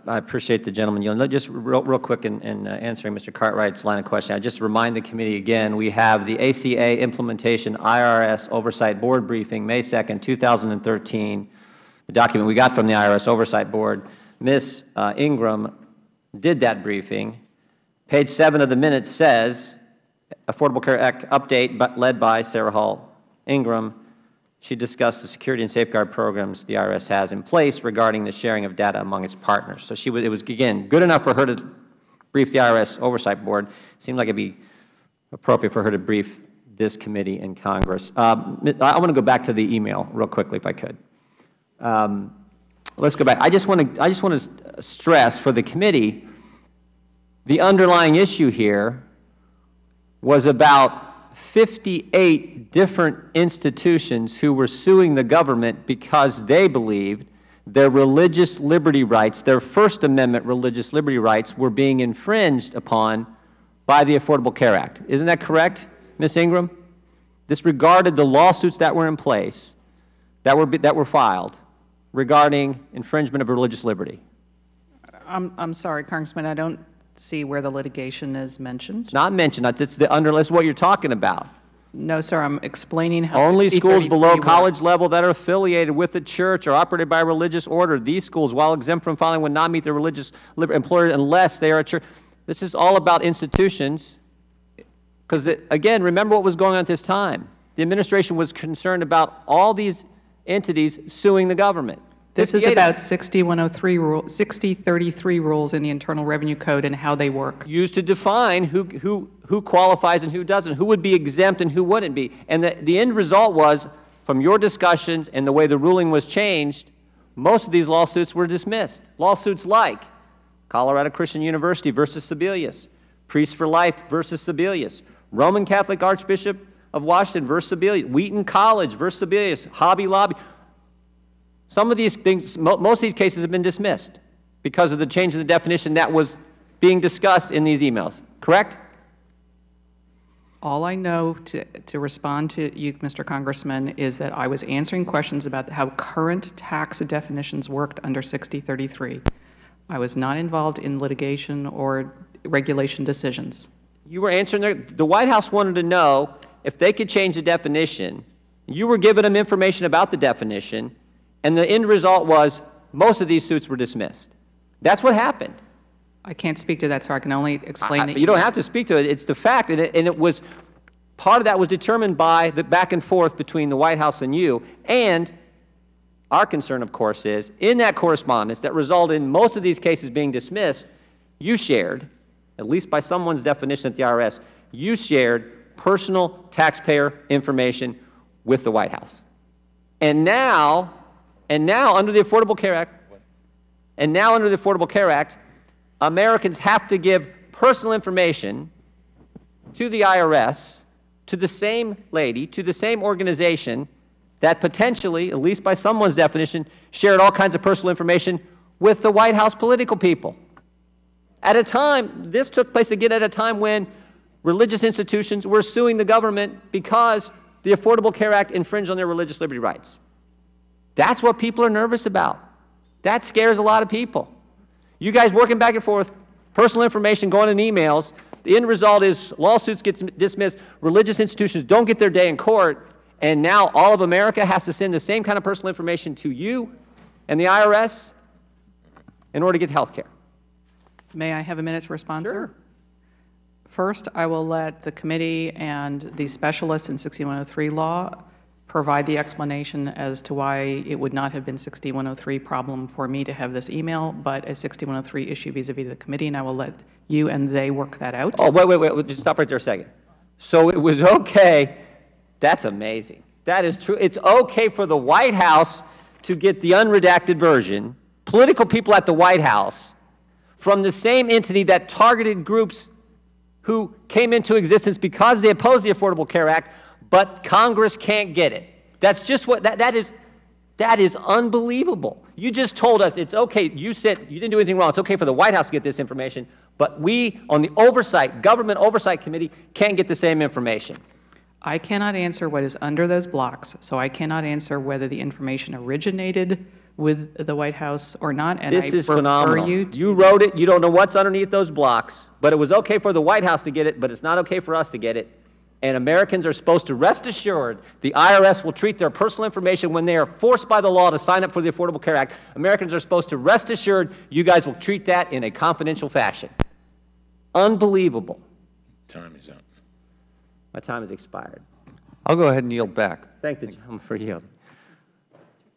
I appreciate the gentleman. Just real quick in answering Mr. Cartwright's line of questioning, I just remind the committee again, we have the ACA Implementation IRS Oversight Board Briefing, May 2nd, 2013, the document we got from the IRS Oversight Board. Ms. Ingram did that briefing. Page 7 of the minutes says, Affordable Care Act update led by Sarah Hall Ingram. She discussed the security and safeguard programs the IRS has in place regarding the sharing of data among its partners. So it was, again, good enough for her to brief the IRS Oversight Board. It seemed like it would be appropriate for her to brief this committee in Congress. I want to go back to the email real quickly, if I could. Let's go back. I just want to stress for the committee, the underlying issue here was about 58 different institutions who were suing the government because they believed their religious liberty rights, their First Amendment religious liberty rights, were being infringed upon by the Affordable Care Act. Isn't that correct, Ms. Ingram? This regarded the lawsuits that were in place, that were filed, regarding infringement of religious liberty. I'm sorry, Congressman, I don't see where the litigation is mentioned. It's not mentioned. It's the that's what you're talking about. No, sir. I'm explaining how only schools below college works. level that are affiliated with the church or operated by a religious order. These schools, while exempt from filing, would not meet their religious employer unless they are a church. This is all about institutions. Because, again, remember what was going on at this time. The administration was concerned about all these entities suing the government. This is about 6033 rules in the Internal Revenue Code and how they work. Used to define who qualifies and who doesn't, who would be exempt and who wouldn't be. And the end result was, from your discussions and the way the ruling was changed, most of these lawsuits were dismissed. Lawsuits like Colorado Christian University versus Sebelius, Priests for Life versus Sebelius, Roman Catholic Archbishop of Washington versus Sebelius, Wheaton College versus Sebelius, Hobby Lobby. Some of these things, most of these cases have been dismissed because of the change in the definition that was being discussed in these emails, correct? All I know to respond to you, Mr. Congressman, is that I was answering questions about how current tax definitions worked under 6033. I was not involved in litigation or regulation decisions. You were answering the White House wanted to know if they could change the definition. You were giving them information about the definition, and the end result was most of these suits were dismissed. That's what happened. I can't speak to that, sir. I can only explain it. You don't have to speak to it. It's the fact, and it was part of that was determined by the back and forth between the White House and you. And our concern, of course, is in that correspondence that resulted in most of these cases being dismissed, you shared, at least by someone's definition at the IRS, you shared personal taxpayer information with the White House. And now under the Affordable Care Act, Americans have to give personal information to the IRS, to the same lady, to the same organization that potentially, at least by someone's definition, shared all kinds of personal information with the White House political people. At a time, this took place again at a time when religious institutions were suing the government because the Affordable Care Act infringed on their religious liberty rights. That's what people are nervous about. That scares a lot of people. You guys working back and forth, personal information going in emails, the end result is lawsuits get dismissed, religious institutions don't get their day in court, and now all of America has to send the same kind of personal information to you and the IRS in order to get health care. May I have a minute to respond, sure. Sir? First, I will let the committee and the specialists in 6103 law provide the explanation as to why it would not have been 6103 problem for me to have this email, but a 6103 issue vis-a-vis the committee, and I will let you and they work that out. Oh, wait, just stop right there a second. So it was okay. That's amazing. That is true. It's okay for the White House to get the unredacted version, political people at the White House, from the same entity that targeted groups who came into existence because they opposed the Affordable Care Act, but Congress can't get it. That's just what, that is unbelievable. You just told us it's okay, you said you didn't do anything wrong, it's okay for the White House to get this information, but we on the Oversight, Government Oversight Committee can't get the same information. I cannot answer what is under those blocks, so I cannot answer whether the information originated with the White House or not, and This I is refer phenomenal. you to You wrote it. You don't know what's underneath those blocks, but it was okay for the White House to get it, but it's not okay for us to get it. And Americans are supposed to rest assured the IRS will treat their personal information when they are forced by the law to sign up for the Affordable Care Act. Americans are supposed to rest assured you guys will treat that in a confidential fashion. Unbelievable. Time is up. My time has expired. I'll go ahead and yield back. Thank the gentleman for yielding.